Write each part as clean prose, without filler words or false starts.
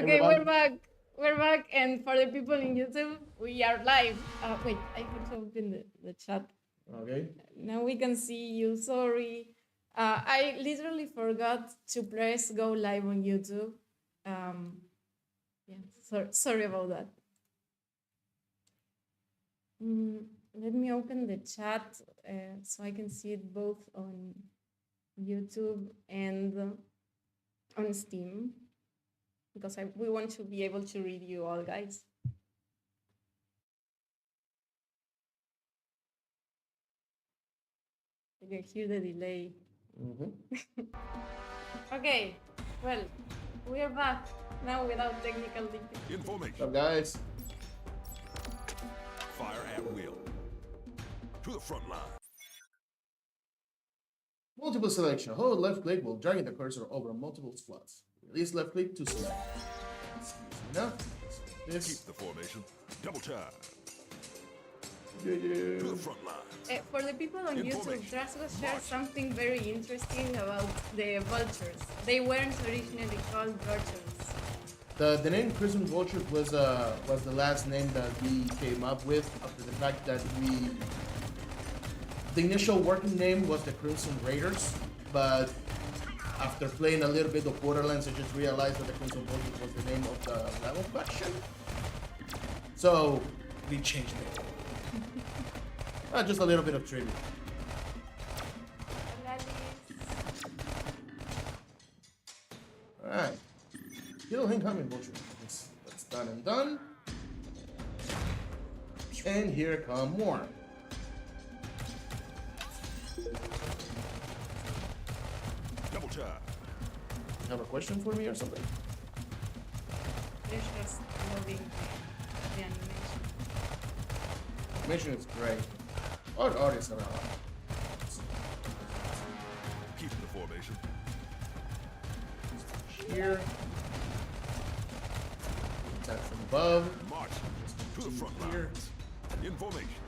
Okay, we're back. We're back, and for the people in YouTube, we are live. Wait, I have to open the chat. Okay. Now we can see you. Sorry. I literally forgot to press go live on YouTube. Yeah, sorry about that. Let me open the chat so I can see it both on YouTube and on Steam, because we want to be able to read you all, guys. You can hear the delay. Okay, well, we are back now without technical difficulties. Information. What's up, guys? Fire at will. To the front line. Multiple selection. Hold left click while dragging the cursor over multiple slots. Release left click to select. That's easy enough. This. Keep the formation. Double tap. To the front line. For the people on YouTube, Trasgo shared something very interesting about the vultures. They weren't originally called vultures. The name Crimson Vulture was the last name that we came up with after the fact that the initial working name was the Crimson Raiders, but after playing a little bit of Borderlands, I just realized that the Crimson Vulture was the name of the level faction. So we changed it. Just a little bit of trivia. Alright. Kill incoming vulture. That's done and done. And here come more. Double tap. You have a question for me or something? They're just loving the animation. Animation is great. All the artists are out. Keep the formation. Here. Attack from above. March to the front Here. line. In formation.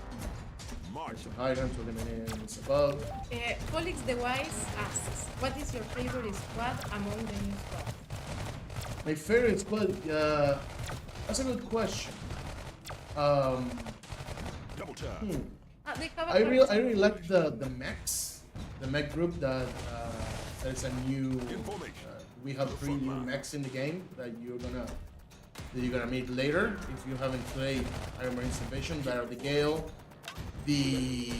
March. High gun to eliminate enemies above. Felix the Wise asks, what is your favorite squad among the new squad? My favorite squad, that's a good question. Double tap. I really like the mechs, the mech group that there's a new. We have 3 new mechs in the game that you're gonna meet later if you haven't played Iron Marines Invasion. That are the Gale, the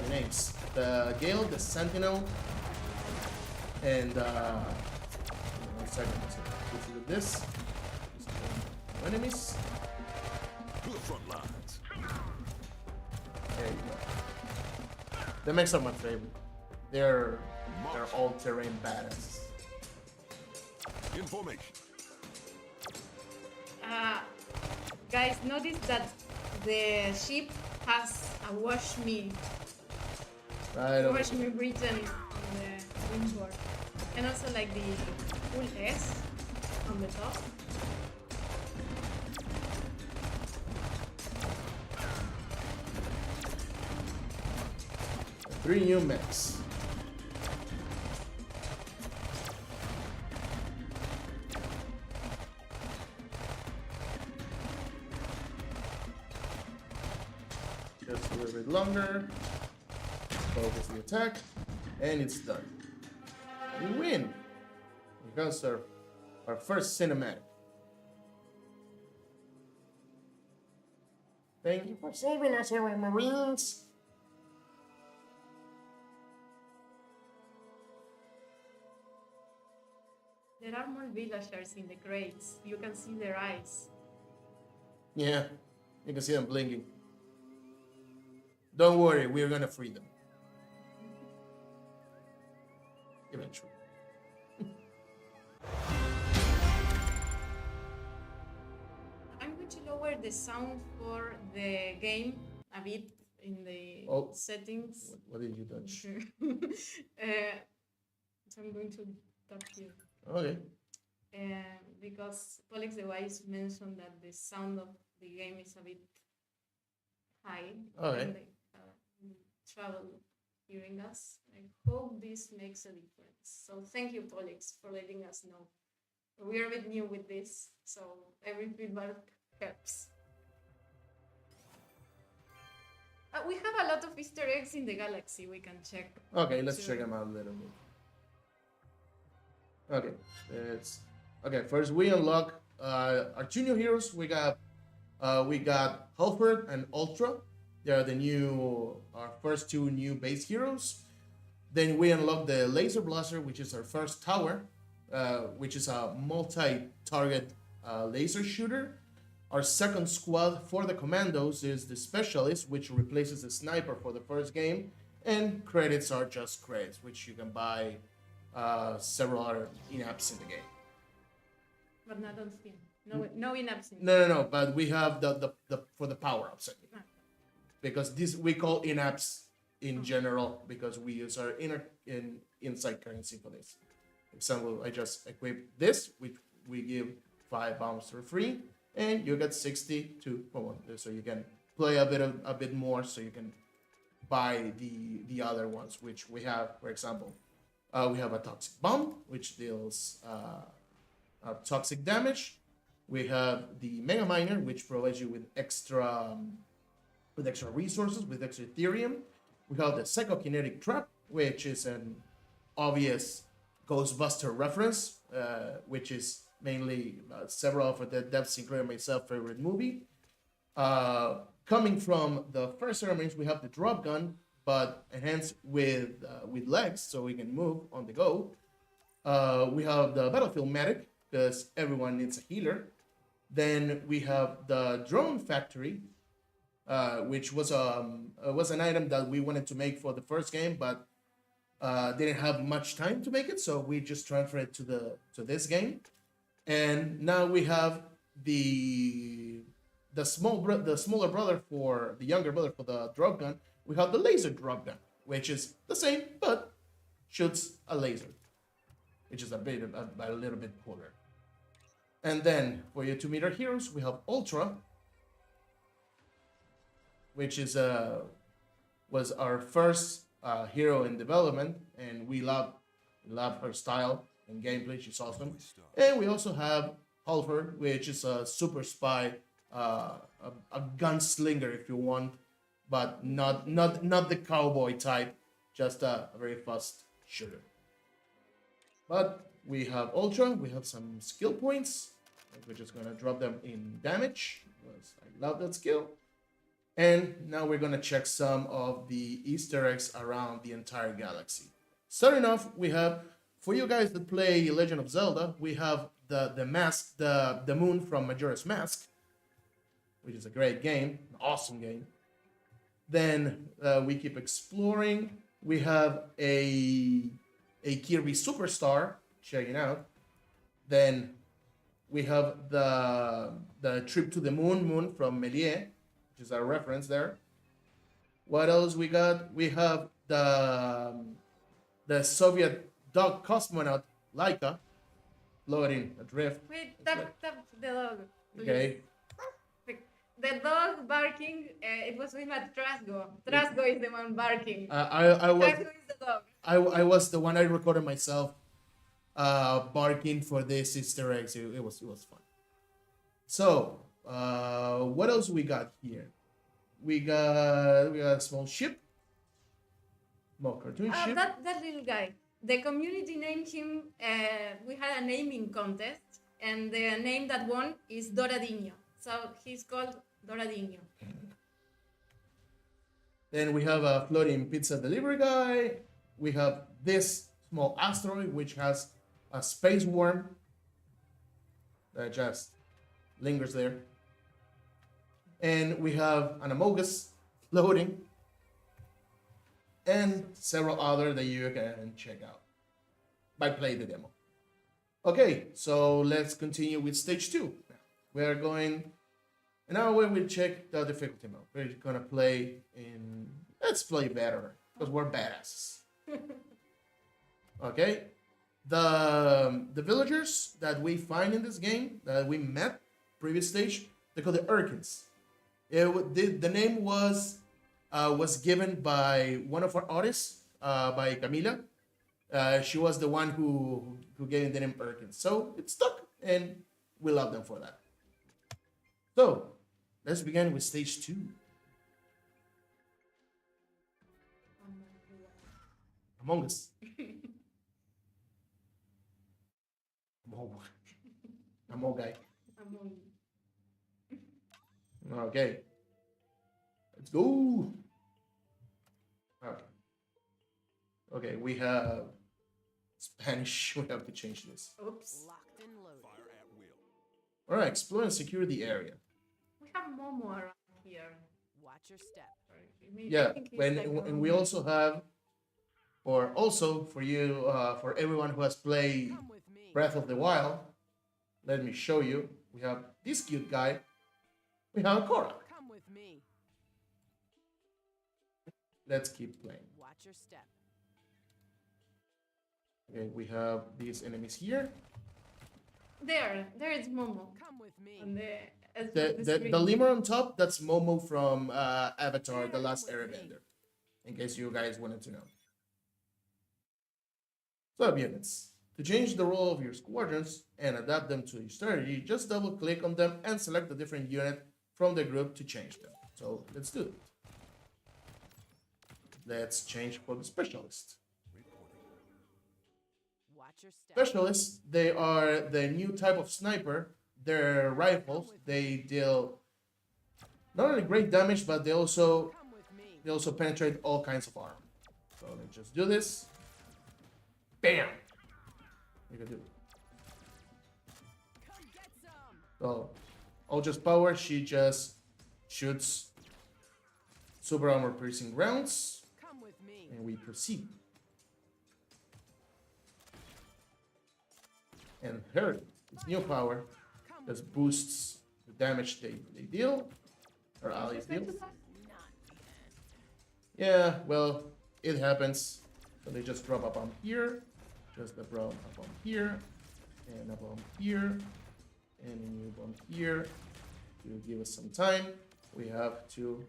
names, the Gale, the Sentinel, and one second, let's do this. Enemies. To the front lines. There you go. The mechs are my favorite. They're all-terrain badass. In formation. Guys, notice that the ship has a wash me written on the windboard, and also like the full S on the top. Three new mechs. Just a little bit longer. Focus the attack, and it's done. We win. We got our first cinematic. Thank you for saving us, our Marines. There are more villagers in the crates. You can see their eyes. Yeah, you can see them blinking. Don't worry, we're gonna free them. Eventually. I'm going to lower the sound for the game a bit in the settings. What did you touch? So I'm going to tap here. Okay. Because Felix the Wise mentioned that the sound of the game is a bit high. Okay. And they trouble hearing us. I hope this makes a difference. So thank you, Felix, for letting us know. We're a bit new with this, so every feedback helps. We have a lot of Easter eggs in the galaxy. We can check. Okay, let's too. check them out a little bit. Okay, it's okay. First, we unlock our two new heroes. We got Halford and Ultra. They are our first two new base heroes. Then we unlock the Laser Blaster, which is our first tower, which is a multi-target laser shooter. Our second squad for the commandos is the Specialist, which replaces the Sniper for the first game. And credits are just credits, which you can buy several other in-apps in the game. But not on Steam. No in-app Steam. No. But we have the for the power-ups, because this we call in-apps in general because we use our inside currency for this. Example, I just equipped this, which we give 5 bombs for free, and you get 62 for one. So you can play a bit more, so you can buy the other ones, which we have. For example, we have a toxic bomb, which deals toxic damage. We have the Mega Miner, which provides you with extra resources, with extra Ethereum. We have the Psychokinetic Trap, which is an obvious Ghostbuster reference, which is mainly several of the devs, including myself, favorite movie. Coming from the first ceremonies, we have the Drop Gun, but enhanced with legs, so we can move on the go. We have the Battlefield Medic, because everyone needs a healer. Then we have the Drone Factory, which was an item that we wanted to make for the first game, but didn't have much time to make it, so we just transferred it to this game. And now we have the smaller brother for the younger brother for the drop gun. We have the laser drop gun, which is the same but shoots a laser, which is a little bit cooler. And then for your 2-meter heroes, we have Ultra, which is was our first hero in development, and we love her style and gameplay. She's awesome. And we also have Halford, which is a super spy, a gunslinger if you want, but not the cowboy type, just a very fast shooter. But we have Ultra. We have some skill points. We're just gonna drop them in damage because I love that skill. And now we're gonna check some of the Easter eggs around the entire galaxy. Starting off, we have, for you guys that play Legend of Zelda, we have the mask, the moon from Majora's Mask, which is a great game, an awesome game. Then we keep exploring. We have a Kirby Superstar, check it out. Then we have the trip to the moon from Méliès, which is a reference there. What else we got? We have the Soviet dog cosmonaut Laika floating adrift. Wait, tap the dog. Okay. The dog barking, it was with a Trasgo. Trasgo is the one barking. Trasgo is the dog. I was the one I recorded myself barking for this Easter eggs. It was fun. So, what else we got here? We got a small ship. Small cartoon ship. That little guy. The community named him, we had a naming contest, and the name that won is Doradinho. So he's called Doradinho. Then we have a floating pizza delivery guy. We have this small asteroid, which has a space worm that just lingers there. And we have an Amogus floating. And several other that you can check out by playing the demo. Okay, so let's continue with stage 2. We're going, and now when we check the difficulty mode, we're gonna play in, let's play better, because we're badasses. Okay, the villagers that we find in this game, that we met previous stage, they're called the Urkins. The name was given by one of our artists, by Camila. She was the one who gave the name Urkins. So it stuck. and we love them for that. So let's begin with stage 2. Among Us. Among guy. Okay. Let's go. Okay. Okay, we have Spanish. We have to change this. Oops. Locked and loaded. Fire at will. All right, explore and secure the area. We have Momo around here. Watch your step. Yeah, and we also have, or also for you, for everyone who has played Come with me. Breath of the Wild, let me show you. We have this cute guy. We have Korra. Come with me. Let's keep playing. Watch your step. Okay, we have these enemies here. There is Momo. Come with me. On the The lemur on top, that's Momo from Avatar: The Last Airbender. In case you guys wanted to know. Sub-units. To change the role of your squadrons and adapt them to your strategy, just double-click on them and select a different unit from the group to change them. So let's do it. Let's change for the specialist. Watch your step. Specialists, they are the new type of sniper. They're rifles. They deal not only great damage, but they also Come with me. penetrate all kinds of armor. So let's just do this. Bam! You can do it. Come get some. So, Ultra's power, she just shoots super armor piercing rounds, Come with me. and we proceed. And her, its new power, Come just boosts the damage they deal, or allies deal. Yeah, well, it happens. So they just drop a bomb here, just a bomb here, and a bomb here, and a new bomb here. To give us some time, we have to.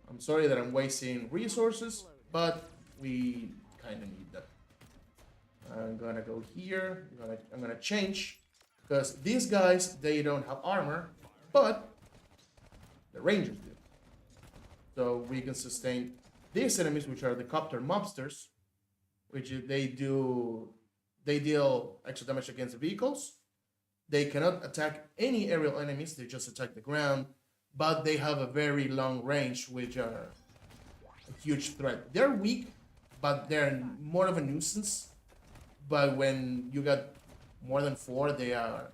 I'm sorry that I'm wasting resources, but we kind of need them. I'm gonna go here. I'm gonna change because these guys, they don't have armor, but the rangers do. So we can sustain these enemies, which are the copter mobsters, which they deal extra damage against the vehicles. They cannot attack any aerial enemies, they just attack the ground, but they have a very long range, which are a huge threat. They're weak, but they're more of a nuisance. But when you got more than 4, they're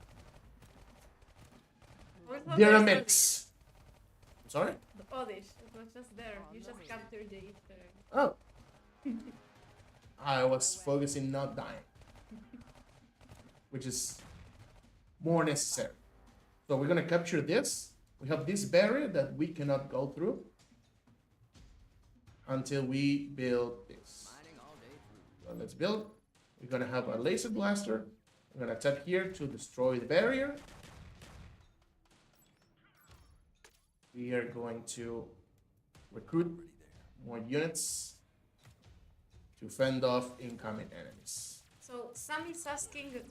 a mix. I'm sorry? The Oddish. It was just there. You just captured the Easter egg. Oh. I was focusing not dying. Which is more necessary. So we're gonna capture this. We have this barrier that we cannot go through until we build this. Mining all day through. So let's build. We're gonna have a laser blaster. I'm gonna tap here to destroy the barrier. We are going to recruit more units to fend off incoming enemies. So Sam is asking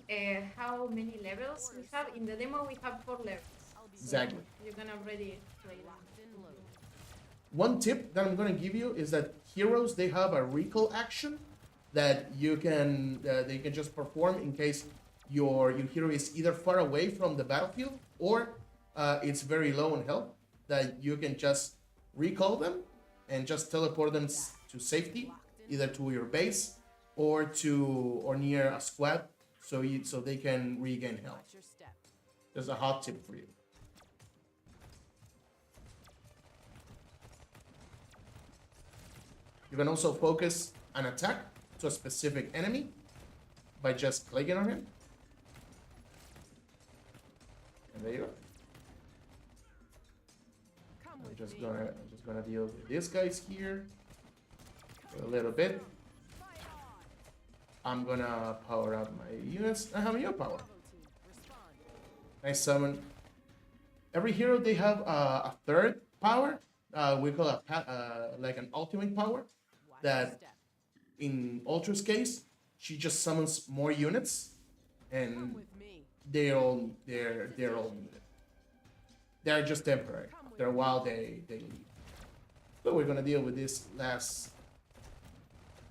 how many levels we have. In the demo, we have 4 levels. Exactly. You're gonna already play them. Locked and loaded. One tip that I'm gonna give you is that heroes, they have a recall action that you can they can just perform in case your hero is either far away from the battlefield or it's very low on health. That you can just recall them and just teleport them to safety, either to your base or near a squad, so they can regain health. Watch your step. There's a hot tip for you. You can also focus an attack to a specific enemy by just clicking on him. And there you go. Come I'm with just me. gonna deal with these guys here for a little bit. Fight on. I'm gonna power up my units. I have your power. Bravo team, respond. I summon. Every hero, they have a third power. We call it like an ultimate power. Watch your That step. in Ultra's case, she just summons more units and With me. they're all needed. They're just temporary. After a while, they leave. So we're gonna deal with this last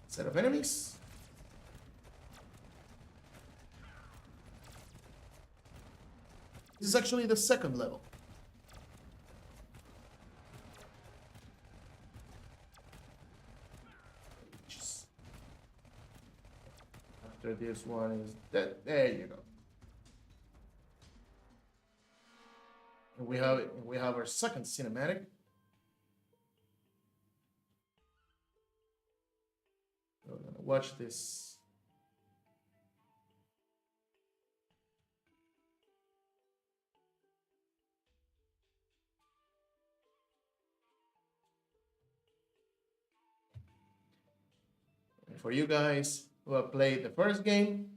set of enemies. This is actually the second level. After this one is that. There you go. And we have our second cinematic. So we're gonna watch this. And for you guys who have played the first game,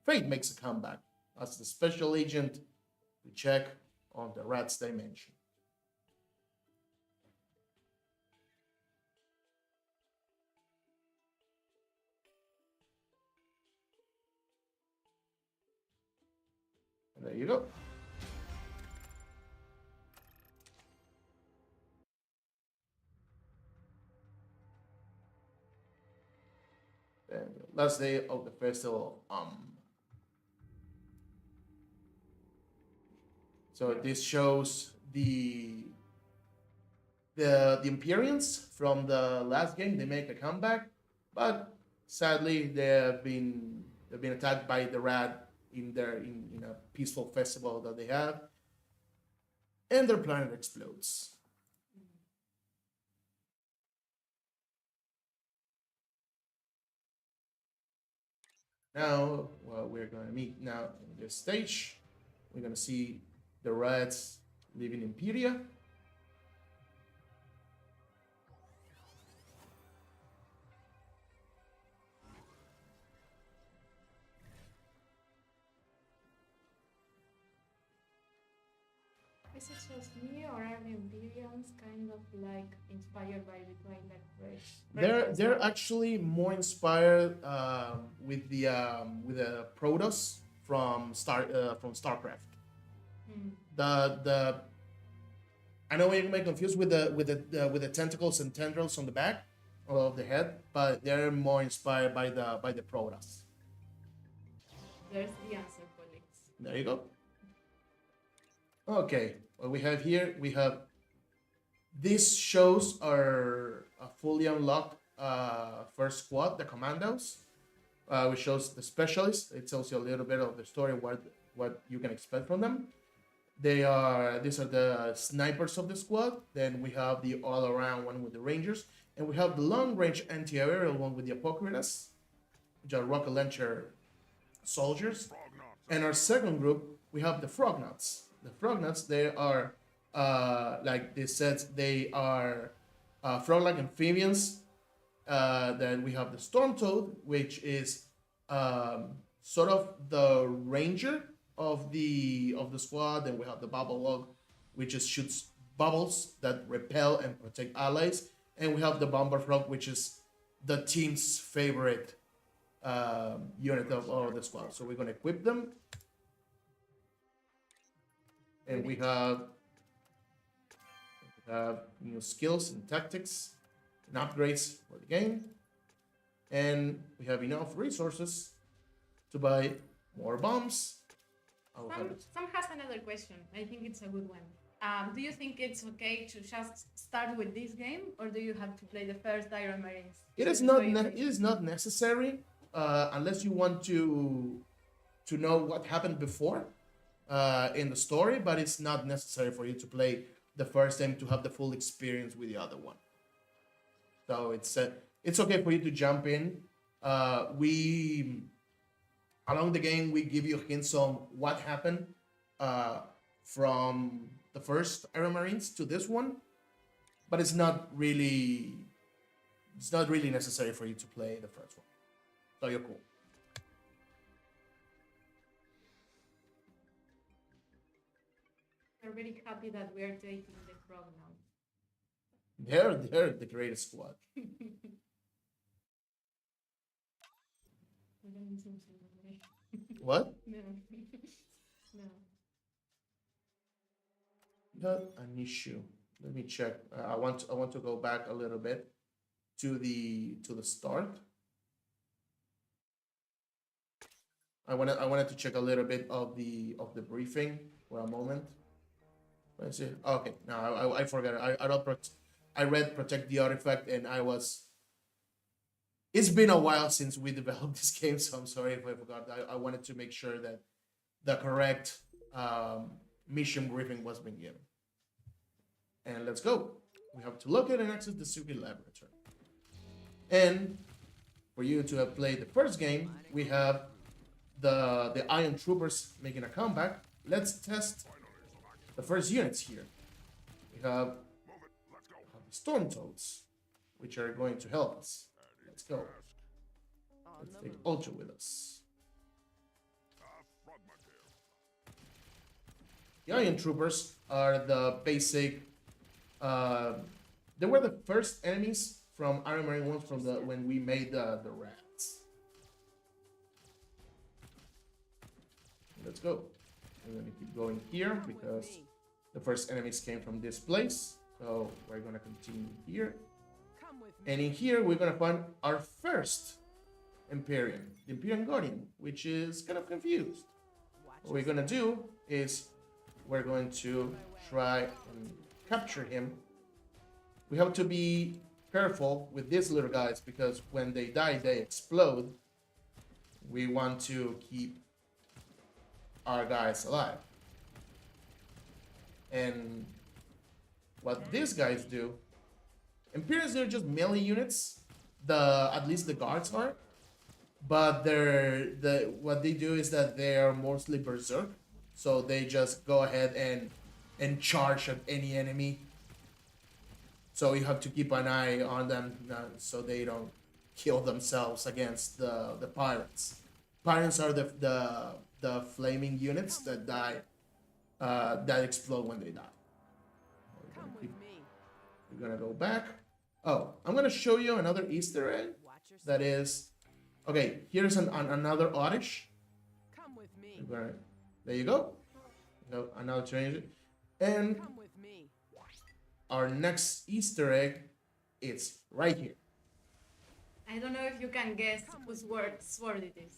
Fate makes a comeback as the special agent to check on the rat's dimension. And there you go. And last day of the festival. So this shows the Empyreans from the last game. They make a comeback, but sadly they've been attacked by the rat in a peaceful festival that they have, and their planet explodes. Now, what we're going to meet now in this stage, we're going to see the rats living in Imperia. Is it just me, or are the Imperiums kind of like inspired by the Twilight Race? They're actually more inspired with the Protoss from StarCraft. The I know you may confuse with the tentacles and tendrils on the back of the head, but they're more inspired by the Protoss. There's the answer, colleagues. There you go. Okay, what we have here, this shows our fully unlocked first squad, the Commandos, which shows the specialists. It tells you a little bit of the story, what you can expect from them. These are the snipers of the squad. Then we have the all-around one with the Rangers, and we have the long-range anti-aerial one with the Apocryphas, which are rocket launcher soldiers. And our second group, we have the Frognuts. The Frognuts, they are, like they said, they are frog-like amphibians. Then we have the Storm Toad, which is sort of the ranger of the squad. Then we have the Bubble Log, which just shoots bubbles that repel and protect allies. And we have the Bomber Frog, which is the team's favorite unit of the squad. So we're going to equip them. And we have new skills and tactics and upgrades for the game. And we have enough resources to buy more bombs. Sam has another question. I think it's a good one. Do you think it's okay to just start with this game, or do you have to play the first Iron Marines? It is not necessary unless you want to know what happened before in the story, but it's not necessary for you to play the first game to have the full experience with the other one. So it's okay for you to jump in. We along the game we give you hints on what happened from the first Iron Marines to this one, but it's not really necessary for you to play the first one. So you're cool. We're very happy that we are taking the frog now. They're the greatest squad. What? No. No. Not an issue. Let me check. I want to go back a little bit to the start. I wanted to check a little bit of the briefing for a moment. Let's see. Okay, no, I forgot. I don't I read protect the artifact and I was. It's been a while since we developed this game, so I'm sorry if I forgot. I wanted to make sure that the correct mission briefing was being given. And let's go. We have to locate and access the secret laboratory. And for you to have played the first game, we have the Iron Troopers making a comeback. Let's test the first units here. We have the Storm Toads, which are going to help us. Let's go. Let's take Ultra with us. The Iron Troopers are the basic. They were the first enemies from Iron Marine 1 from when we made the rats. Let's go. We're gonna keep going here because the first enemies came from this place. So we're gonna continue here. And in here we're gonna find our first Empyrean, the Empyrean Guardian, which is kind of confused. What we're gonna do is we're going to try and capture him. We have to be careful with these little guys because when they die, they explode. We want to keep our guys alive. And what these guys do, Imperials are just melee units. At least the guards are, but what they do is that they are mostly berserk. So they just go ahead and charge at any enemy. So you have to keep an eye on them so they don't kill themselves against the pirates. Pirates are the flaming units that die, that explode when they die. We're gonna go back. Oh, I'm gonna show you another Easter egg. That is, okay. Here's another Oddish. Come with me. There you go. Another change. And Come with me. our next Easter egg, it's right here. I don't know if you can guess whose sword it is.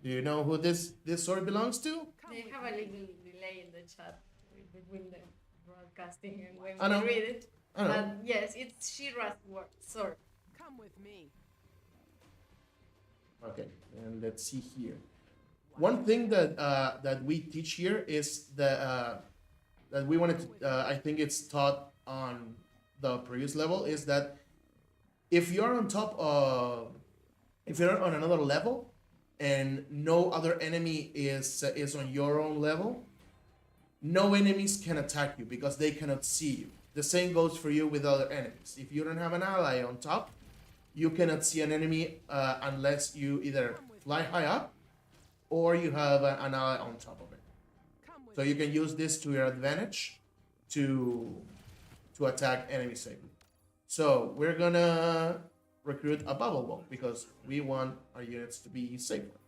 Do you know who this sword belongs to? They have a little delay in the chat between the broadcasting and when I know. we read it. I know. But yes, it's Shira's sword. Come with me. Okay, and let's see here. One thing that we teach here is that we wanted to. I think it's taught on the previous level is that if you're on top of, if you're on another level, and no other enemy is on your own level, no enemies can attack you because they cannot see you. The same goes for you with other enemies. If you don't have an ally on top, you cannot see an enemy unless you either fly high up or you have an ally on top of it. So you can use this to your advantage to attack enemies safely. So we're gonna recruit a bubble wall because we want our units to be safer.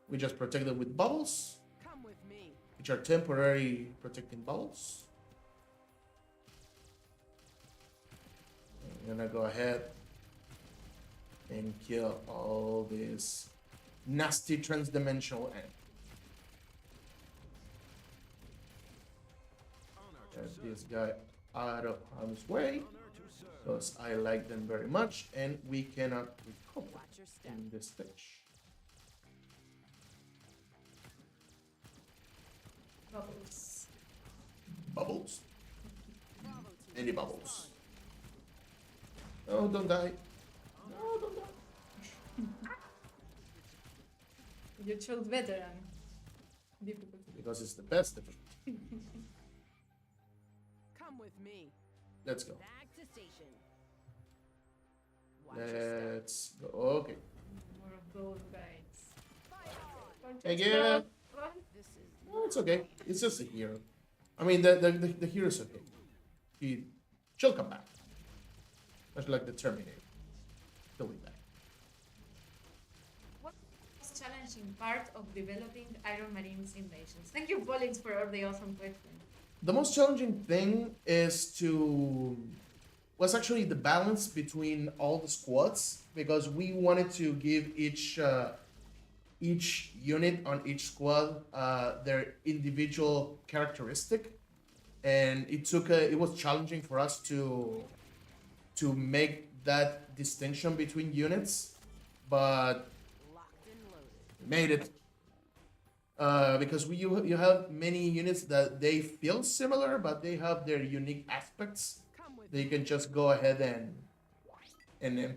We just protect them with bubbles, Come with me. which are temporary protecting bubbles. I'm gonna go ahead and kill all these nasty transdimensional enemies. Get this guy out of harm's way because I like them very much and we cannot recover Watch your step. in this stage. Bubbles. Bubbles? Bravo team. Any bubbles? No, don't die. No, don't die. You chose veteran. Difficult. Because it's the best difference. Come with me. Let's go. Back to station. Watch your step. Let's go. Okay. More of those guys. Fight on. Hey, yeah. This is No, it's okay. It's just a hero. I mean, the hero's okay. She'll come back. Much like the Terminator. She'll be back. This challenge challenging part of developing Iron Marines invasions? Thank you, Pollux, for all the awesome questions. The most challenging thing was actually the balance between all the squads, because we wanted to give each unit on each squad their individual characteristic, and it was challenging for us to make that distinction between units, but Locked and loaded. we made it. Because you have many units that they feel similar, but they have their unique aspects. Come with They can just go ahead and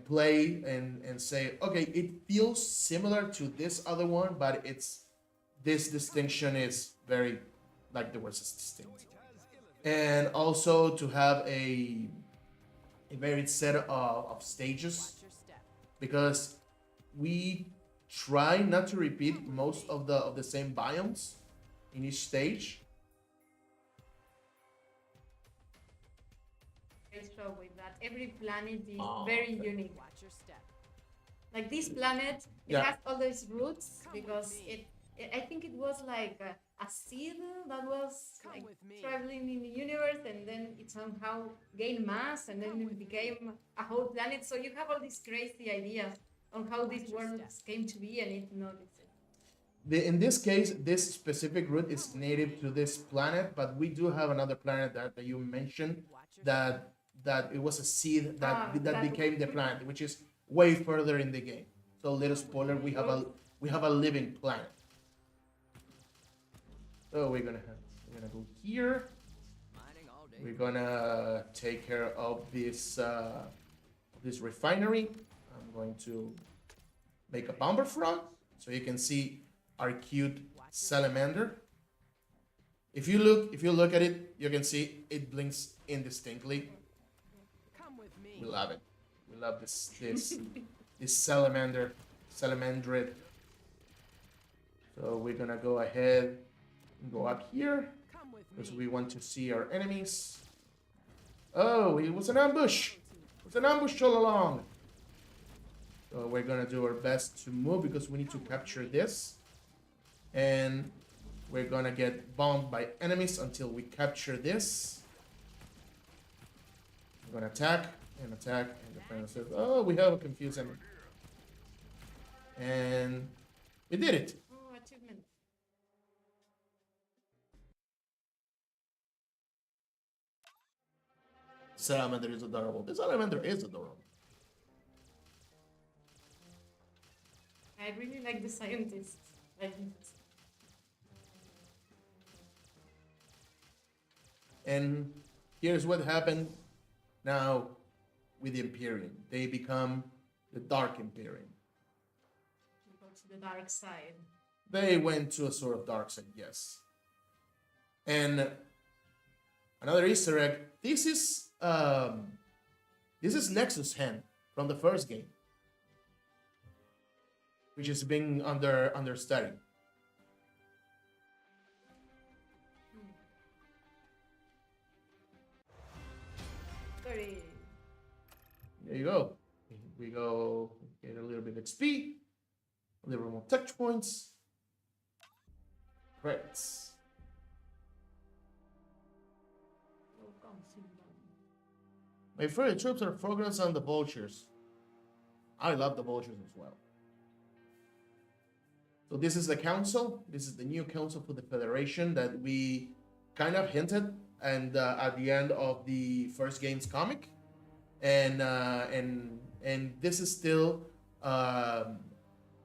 play and say, okay, it feels similar to this other one, but this distinction is very, like, the words is distinct. And also to have a varied set of stages, Watch your step. because we try not to repeat most of the same biomes in each stage. Great show with that. Every planet is Oh, very thank unique. Watch your step. Like this planet, it Yeah. has all these roots Come because with me. I think it was like a seed that was Come like with me. traveling in the universe, and then it somehow gained mass, and then Come it with me. became a whole planet. So you have all these crazy ideas on how these Watch your worlds step. came to be, and it's not. In this case, this specific route is native to this planet, but we do have another planet that you mentioned Watch your that it was a seed that that- became the planet, which is way further in the game. So little spoiler, we have a living planet. So we're gonna go here. mining all day. We're gonna take care of this refinery. I'm going to make a bomber frog so you can see our cute salamander. If you look at it, you can see it blinks indistinctly. Come with me. We love it. We love this salamandrid. So we're gonna go ahead and go up here Come with because me. we want to see our enemies. Oh, it was an ambush. It was an ambush all along. So we're gonna do our best to move because we need to capture this. And we're gonna get bombed by enemies until we capture this. We're gonna attack and defend ourselves. Oh, we have a confused enemy. And we did it. Oh, achievement. Salamander is adorable. The salamander is adorable. I really like the scientists. Like, And here's what happened now with the Imperium. They become the Dark Imperium. we go to the dark side. They went to a sort of dark side, yes. And another Easter egg. This is Nexus Hand from the first game, which is being under study. Very. There you go. We go get a little bit of XP, a little more touch points, credits. Welcome, Simba. My favorite troops are Frogans and the Vultures. I love the Vultures as well. So this is the council. This is the new council for the Federation that we kind of hinted and at the end of the first game's comic, and this is still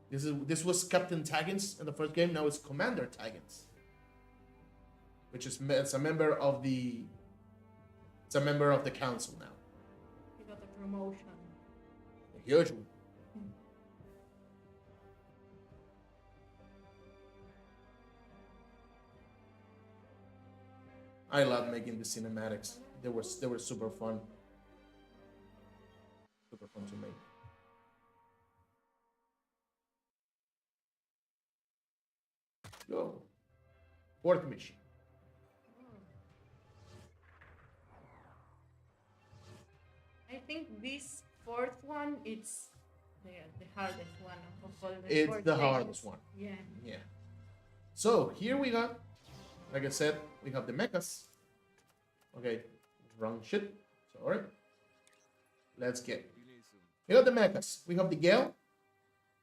this was Captain Taggins in the first game. Now it's Commander Taggins, which is it's a member of the council now. We got a promotion. A huge one. I love making the cinematics. They were super fun. Super fun to make. Go. Fourth mission. I think this fourth one, it's the hardest one of all the It's four the stages. hardest one. Yeah. Yeah. So here we got, like I said, we have the mechas. Okay, wrong shit. Sorry. Let's get. We got the mechas. We have the Gale,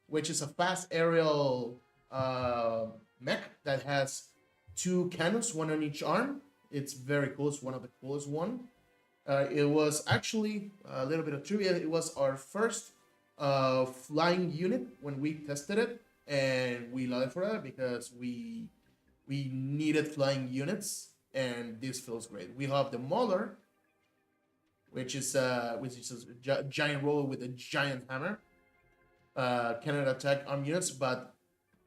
which is a fast aerial mech that has 2 cannons, one on each arm. It's very cool. It's one of the coolest one. It was actually a little bit of trivia. It was our first flying unit when we tested it, and we love it for that because we needed flying units, and this feels great. We have the Mauler, which is a giant roller with a giant hammer. Cannot attack armed units, but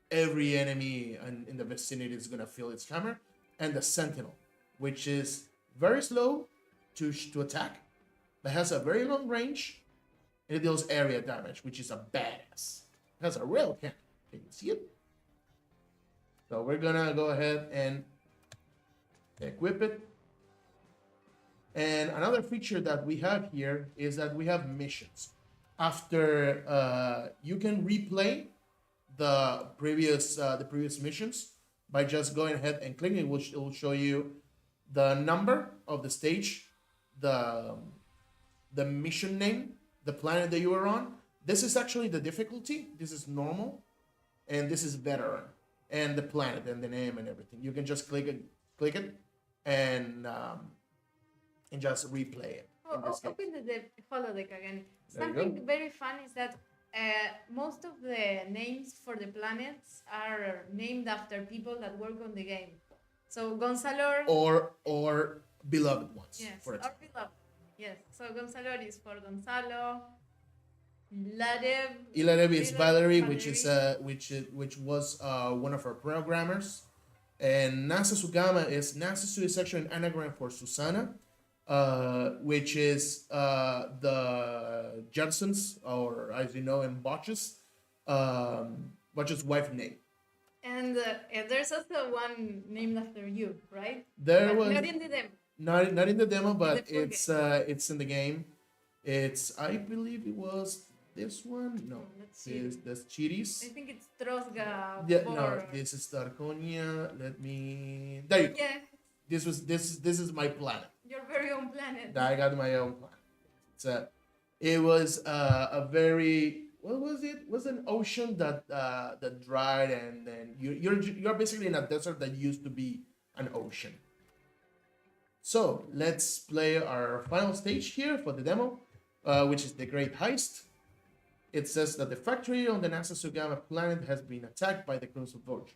every enemy in the vicinity is gonna feel its hammer. And the Sentinel, which is very slow to attack, but has a very long range, and it deals area damage, which is a badass. It has a rail cannon. Can you see it? So we're gonna go ahead and equip it. And another feature that we have here is that we have missions. After you can replay the previous missions by just going ahead and clicking. It will show you the number of the stage, the mission name, the planet that you were on. This is actually the difficulty. This is normal, and this is veteran, and the planet and the name and everything. You can just click it, and just replay it. Open the holodeck again. There you Something go. very fun is that most of the names for the planets are named after people that work on the game. So Gonzalor. Or beloved ones. Yes, For or example. beloved. Yes. So Gonzalor is for Gonzalo. Ilarev. Ilarev is Valerie, which Valerie. which was one of our programmers, and Nasa Sugama is actually an anagram for Susana, which is the Johnsons, or as you know, in Botch's wife name. And there's also one named after you, right? There But was not in the demo. not in the demo, but The full it's in the game. It's, I believe it was this one. No, Let's see. that's Chiris. I think it's Trasgo. Yeah, no, this is Darkonia. Let me. There you go. Yeah, This is my planet. your very own planet. I got my own planet. It was a very, what was it? It was an ocean that dried, and then you're basically in a desert that used to be an ocean. So let's play our final stage here for the demo, which is the Great Heist. It says that the factory on the NASA Sugama planet has been attacked by the crews of vultures.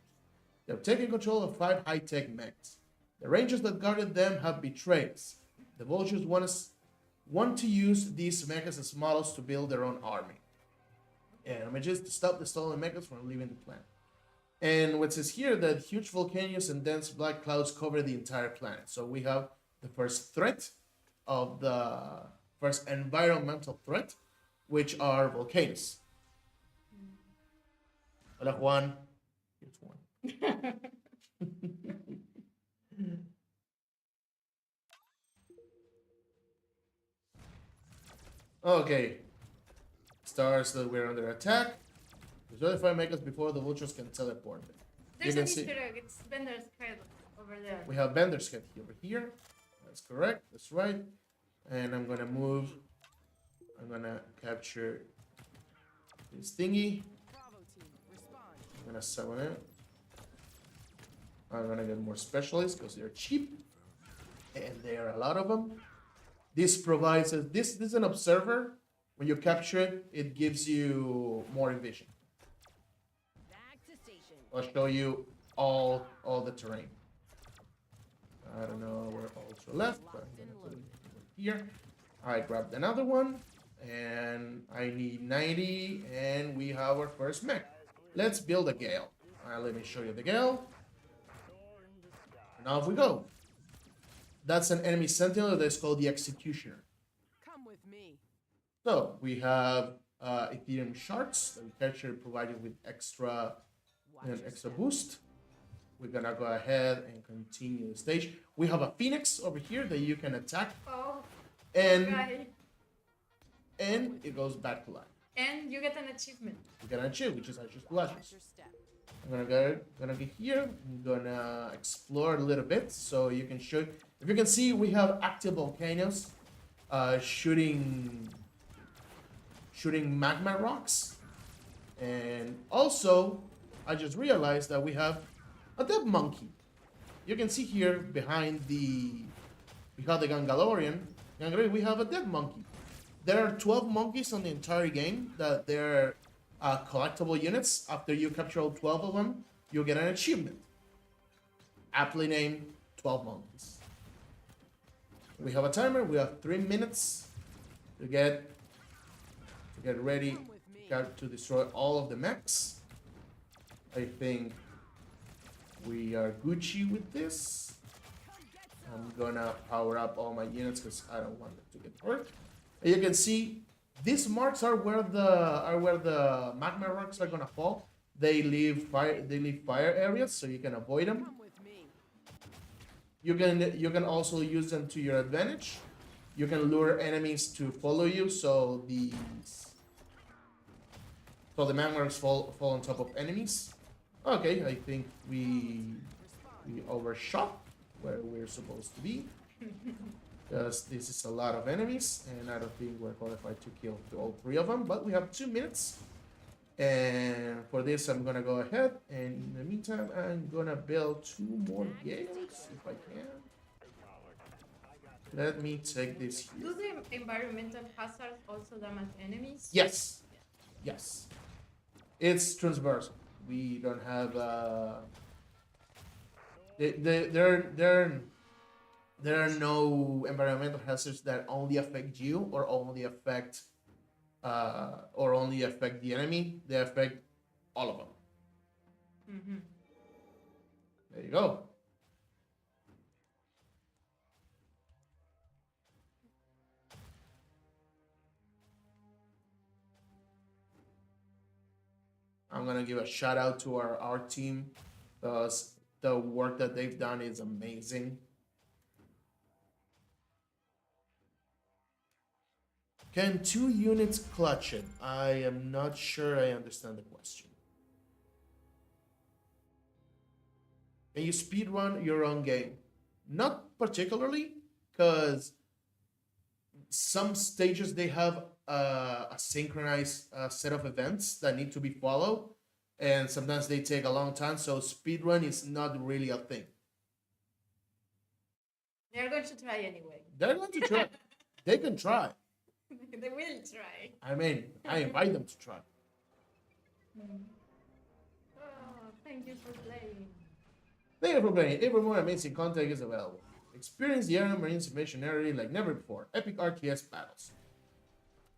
They have taken control of 5 high-tech mechs. The rangers that guarded them have betrayed us. The vultures want to use these mechas as models to build their own army. And images to stop the stolen mechas from leaving the planet. And what says here that huge volcanoes and dense black clouds cover the entire planet. So we have the first threat of the first environmental threat, which are volcanoes. Hola Juan. Here's Juan. Okay. Stars that we're under attack. Destroy the fire makers before the vultures can teleport them. There's You an can see- Easter egg. It's Bender's head over there. We have Bender's head over here. That's correct. That's right. And I'm gonna move. I'm gonna capture this thingy. Bravo team, respond. I'm gonna summon it. I'm gonna get more specialists because they're cheap, and there are a lot of them. This provides us. This is an observer. When you capture it, it gives you more vision. Back to station. I'll show you all the terrain. I don't know where ultra left, but I'm gonna put it here. I grabbed another one, and I need 90, and we have our first mech. Let's build a Gale. Let me show you the Gale. And off we go. That's an enemy sentinel that's called the Executioner. Come with me. So we have Ethereum shards that we capture, provided with extra boost. We're gonna go ahead and continue the stage. We have a Phoenix over here that you can attack, Oh, and guy. and it goes back to life. And you get an achievement. You get an achievement, which is actually splashes. Watch your step. I'm gonna get here. I'm gonna explore a little bit so you can show. If you can see, we have active volcanoes, shooting magma rocks, and also I just realized that we have a dead monkey. You can see here behind the Gangalorian, we have a dead monkey. There are 12 monkeys on the entire game that they're collectible units. After you capture all 12 of them, you'll get an achievement. Aptly named 12 monkeys. We have a timer. We have 3 minutes to get ready Come with me. to destroy all of the mechs. I think we are Gucci with this. I'm gonna power up all my units because I don't want them to get hurt. And you can see these marks are where the magma rocks are gonna fall. They leave fire areas, so you can avoid them. Come with me. You can also use them to your advantage. You can lure enemies to follow you, so the magma rocks fall on top of enemies. Okay, I think we overshot where we're supposed to be. Because this is a lot of enemies, and I don't think we're qualified to kill all 3 of them. But we have 2 minutes, and for this I'm gonna go ahead, and in the meantime I'm gonna build 2 more gates if I can. Let me take this here. Do the environmental hazards also damage enemies? Yes, yes, it's transversal. We don't have there are no environmental hazards that only affect you or only affect the enemy. They affect all of them. Mm-hmm. There you go. I'm gonna give a shout out to our art team because the work that they've done is amazing. Can 2 units clutch it? I am not sure I understand the question. Can you speedrun your own game? Not particularly, because some stages they have a synchronized set of events that need to be followed, and sometimes they take a long time, so speedrun is not really a thing. They're going to try anyway. They're going to try. They can try. They will try. I mean, I invite them to try. Oh, thank you for playing. Thank you for playing. Every more amazing content is available. Experience the Iron Marines invasion area like never before. Epic RTS battles.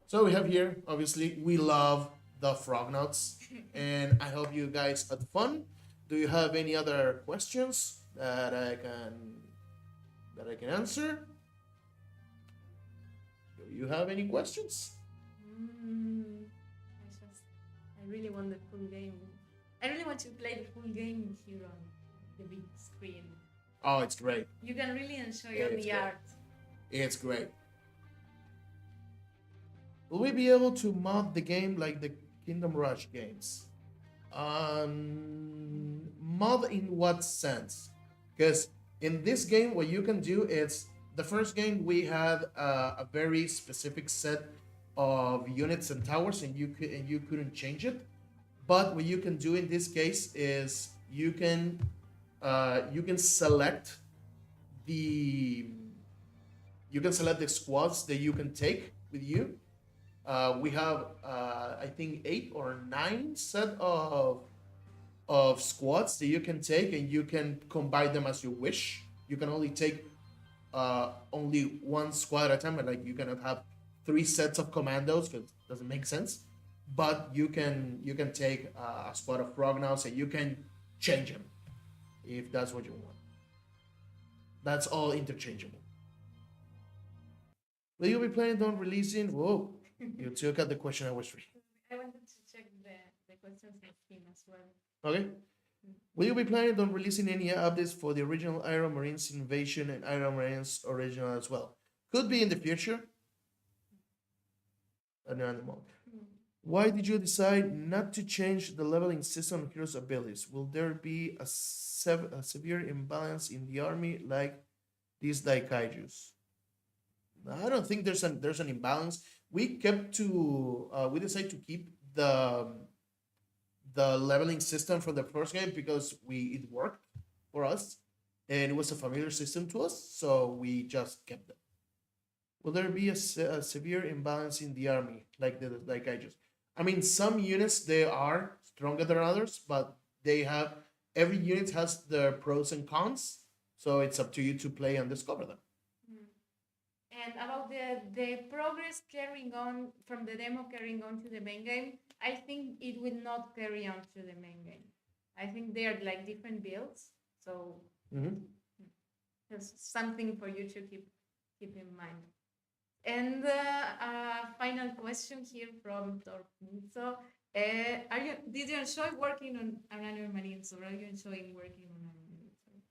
So we have here, obviously, we love the Frognauts, and I hope you guys had fun. Do you have any other questions that I can answer? Do you have any questions? I really want the full game. I really want to play the full game here on the big screen. Oh, it's great. You can really enjoy Yeah, all it's the great. art. It's great. Will we be able to mod the game like the Kingdom Rush games? Mod in what sense? Because in this game, what you can do is the first game we had a very specific set of units and towers, and you couldn't change it. But what you can do in this case is you can select the squads that you can take with you. We have I think 8 or 9 set of squads that you can take, and you can combine them as you wish. You can only take only 1 squad at a time, but like you cannot have 3 sets of commandos because it doesn't make sense. But you can take a squad of Frognauts and you can change them if that's what you want. That's all interchangeable. Will you be planning on releasing? Whoa, you took out the question I was reading. I wanted to check the questions on Steam as well. Okay. Will you be planning on releasing any updates for the original Iron Marines Invasion and Iron Marines Original as well? Could be in the future. But not at the moment. Why did you decide not to change the leveling system on heroes' abilities? Will there be a severe imbalance in the army like these Daikaijus? I don't think there's an imbalance. We decided to keep the leveling system from the first game because it worked for us and it was a familiar system to us, so we just kept it. Will there be a severe imbalance in the army like I just? I mean, some units they are stronger than others, but they have every unit has their pros and cons, so it's up to you to play and discover them. Mm. And about the progress carrying on from the demo carrying on to the main game, I think it will not carry on to the main game. I think they are like different builds, so Mm-hmm. there's something for you to keep in mind. And final question here from Tornito. Did you enjoy working on Anonymous Marines, or are you enjoying working on Anonymous Marines?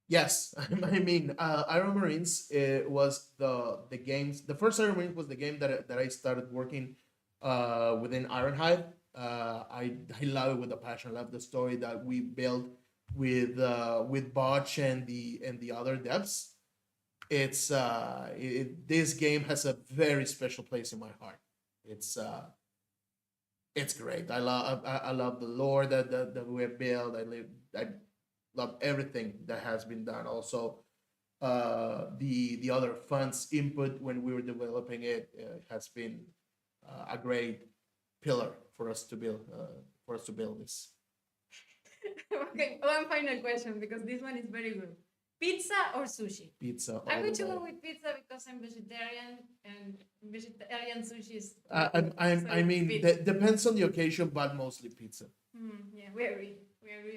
Yes, I mean, Iron Marines was the games. The first Iron Marines was the game that I started working within Ironhide. I love it with a passion. I love the story that we built with Botch and the other devs. This game has a very special place in my heart. It's uh, it's great. I love the lore that we have built. I love everything that has been done. Also, the other funds input when we were developing it has been a great pillar for us to build this. Okay, one final question because this one is very good. Pizza or sushi? Pizza all I'm the going to way. go with pizza because I'm vegetarian and vegetarian sushi is I mean, depends on the occasion, but mostly pizza. Yeah, we agree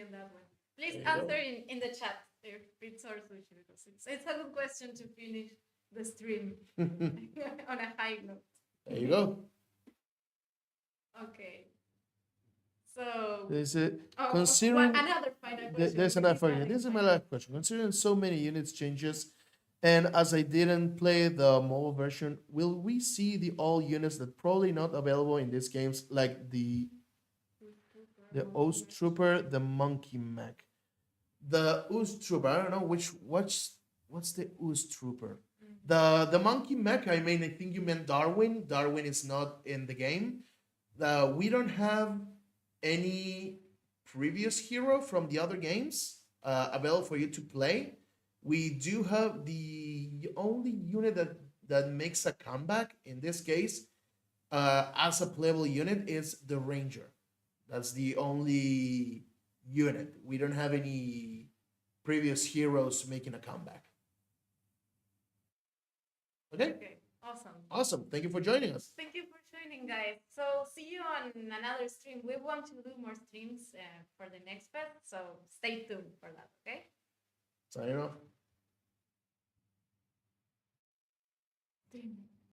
on that one. Please There you answer go. in the chat if pizza or sushi because it's a good question to finish the stream on a high note. There you go. Okay, so There's a oh, considering another final question. there's because another this question. one This is is my final. last question. Considering so many units changes, and as I didn't play the mobile version, will we see the all units that probably not available in these games, like the Oath Trooper, the Monkey Mech, the Ooze Trooper? I don't know what's the Ooze Trooper. The Monkey Mech. I mean, I think you meant Darwin. Darwin is not in the game. We don't have any previous hero from the other games available for you to play. We do have the only unit that makes a comeback in this case as a playable unit is the Ranger. That's the only unit. We don't have any previous heroes making a comeback. Okay, Okay, awesome. awesome. Thank you for joining us. Thank you for joining, guys. So see you on another stream. We want to do more streams for the next fest, so stay tuned for that. Okay. Signing off. Damn.